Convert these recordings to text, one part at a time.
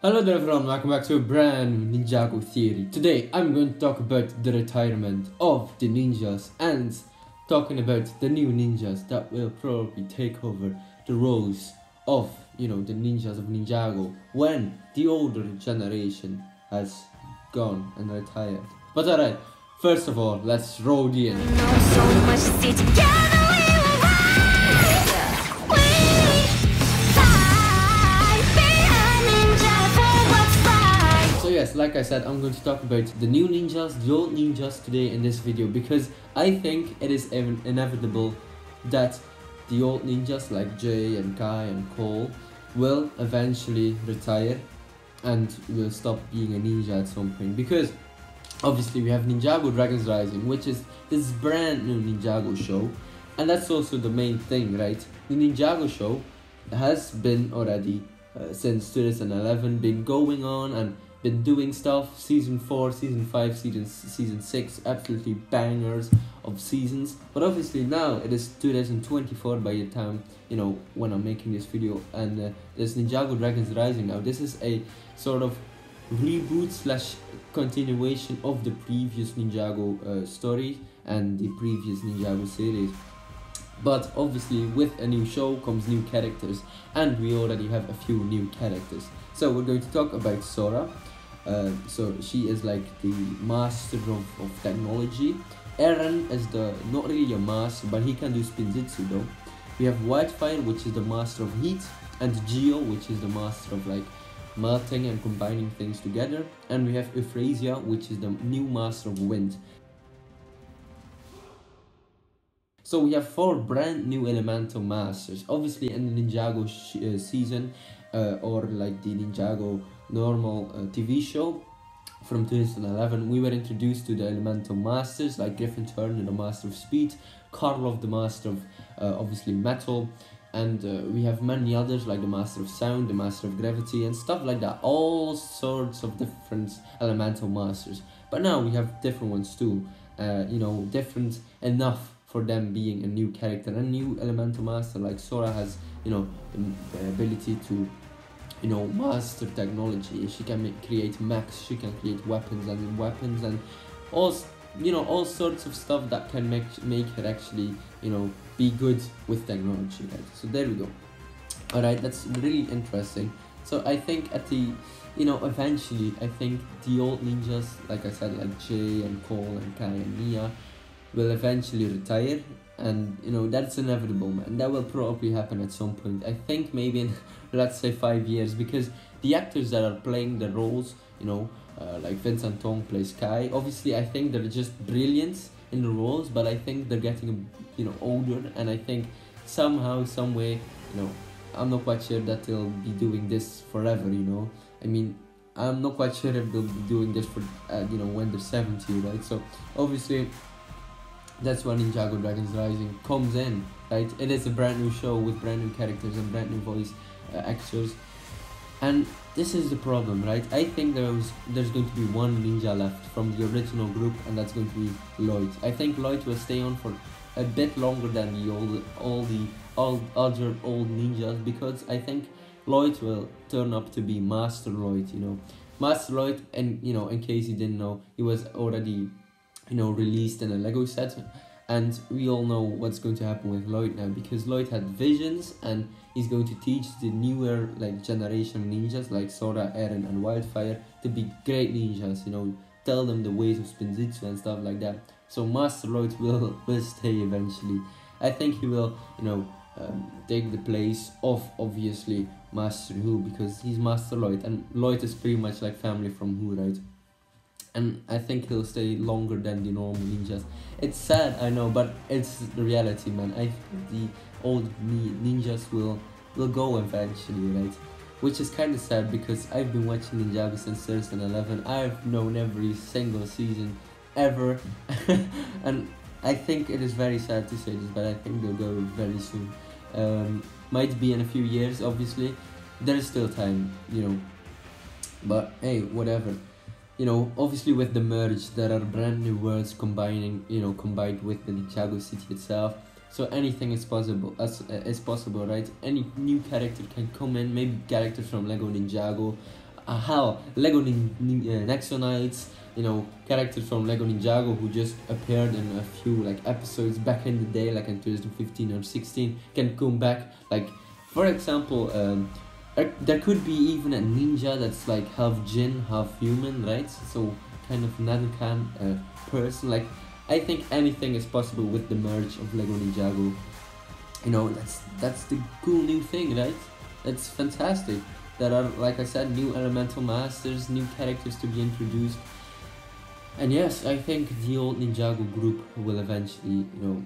Hello there everyone, welcome back to a brand new Ninjago theory. Today I'm going to talk about the retirement of the ninjas and talking about the new ninjas that will probably take over the roles of, the ninjas of Ninjago when the older generation has gone and retired. But alright, first of all, let's roll the intro. Yes, like I said, I'm going to talk about the new ninjas, the old ninjas today in this video because I think it is inevitable that the old ninjas like Jay and Kai and Cole will eventually retire and will stop being a ninja at some point, because obviously we have Ninjago Dragons Rising, which is this brand new Ninjago show, and that's also the main thing, right? The Ninjago show has been already since 2011 been going on and been doing stuff. Season 4, Season 5, Season 6, absolutely bangers of seasons. But obviously now it is 2024 by the time, when I'm making this video, and there's Ninjago Dragons Rising now. This is a sort of reboot slash continuation of the previous Ninjago story and the previous Ninjago series. But obviously with a new show comes new characters, and we already have a few new characters. So we're going to talk about Sora. So she is like the master of technology. Eren is not really a master, but he can do spinjitzu though. We have Whitefire, which is the master of heat, and Geo, which is the master of like melting and combining things together. And we have Euphrasia, which is the new master of wind. So we have 4 brand new elemental masters. Obviously in the Ninjago season, or like the Ninjago normal TV show from 2011, we were introduced to the elemental masters like Griffin Turner, the master of speed, Karlov, the master of obviously metal, and we have many others like the master of sound, the master of gravity, and stuff like that. All sorts of different elemental masters. But now we have different ones too, different enough for them being a new character. A new elemental master like Sora has, the ability to, master technology. She can create mechs, she can create weapons and all, all sorts of stuff that can make her actually, be good with technology, right? So there we go. Alright, that's really interesting. So I think at the, eventually, I think the old ninjas, like I said, like Jay and Cole and Kai and Mia, will eventually retire, and that's inevitable, man. That will probably happen at some point. I think maybe in let's say 5 years, because the actors that are playing the roles, like Vincent Tong plays Kai. Obviously I think they're just brilliant in the roles, but I think they're getting older, and I think somehow, some way, I'm not quite sure that they'll be doing this forever. I mean, I'm not quite sure if they'll be doing this for when they're 70, right? So obviously that's when Ninjago Dragons Rising comes in, right? It is a brand new show with brand new characters and brand new voice actors, and this is the problem, right? I think there's going to be one ninja left from the original group, and that's going to be Lloyd. I think Lloyd will stay on for a bit longer than all other old ninjas, because I think Lloyd will turn up to be Master Lloyd. Master Lloyd, and in case you didn't know, he was already released in a Lego set, and we all know what's going to happen with Lloyd now, because Lloyd had visions, and he's going to teach the newer generation ninjas like Sora, Eren, and Wildfire to be great ninjas. Tell them the ways of spinjitzu and stuff like that. So Master Lloyd will stay eventually. I think he will take the place of obviously Master Hu, because he's Master Lloyd, and Lloyd is pretty much like family from Hu, right? And I think he'll stay longer than the normal ninjas. It's sad, I know, but it's the reality, man. I think the old ninjas will go eventually, right? Which is kind of sad, because I've been watching Ninjago since 2011. I've known every single season ever, and I think it is very sad to say this, but I think they'll go very soon. Might be in a few years, obviously. There's still time, but hey, whatever. Obviously with the merge, there are brand new worlds combined with the Ninjago city itself. So anything is possible, right? Any new character can come in, maybe characters from Lego Ninjago. hell, Nexonites, you know, characters from Lego Ninjago who just appeared in a few like episodes back in the day, like in 2015 or 16, can come back. Like, for example, there could be even a ninja that's like half jinn, half human, right? So kind of Nadukan person. Like, I think anything is possible with the merge of Lego Ninjago. You know, that's the cool new thing, right? That's fantastic. There are, like I said, new elemental masters, new characters to be introduced. And yes, I think the old Ninjago group will eventually, you know,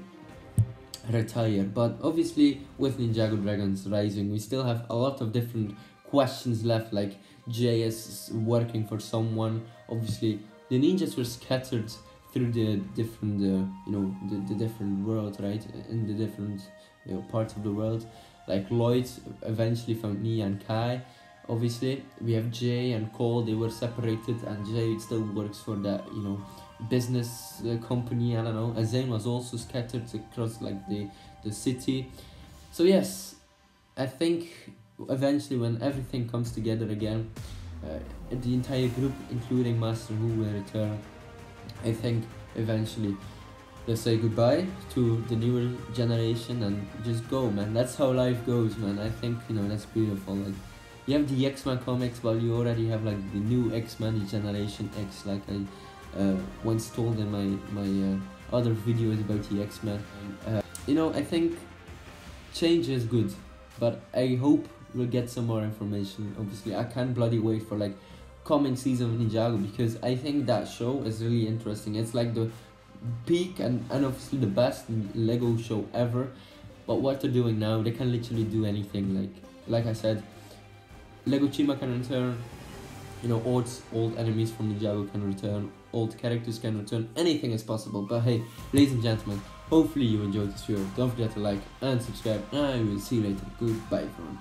retire. But obviously, with Ninjago Dragons Rising, we still have a lot of different questions left. Like, Jay is working for someone. Obviously, the ninjas were scattered through the different, you know, the different world, right? In the different, you know, parts of the world. Like Lloyd eventually found Nia and Kai. Obviously, we have Jay and Cole. They were separated, and Jay still works for that, you know, business company. I don't know. Azane was also scattered across like the city. So yes, I think eventually when everything comes together again, the entire group, including Master Wu, will return. I think eventually they'll say goodbye to the newer generation and just go, man. That's how life goes, man. I think, you know, that's beautiful. Like, you have the X-Men comics, but you already have like the new X-Men, the Generation X, like I once told in my other videos about the X-Men. You know, I think change is good, but I hope we'll get some more information. Obviously, I can't bloody wait for like coming season of Ninjago, because I think that show is really interesting. It's like the peak and obviously the best Lego show ever. But what they're doing now, they can literally do anything. Like I said, Lego Chima can return, you know, old enemies from Ninjago can return, old characters can return, anything is possible. But hey, ladies and gentlemen, hopefully you enjoyed this video. Don't forget to like and subscribe, and I will see you later. Goodbye everyone.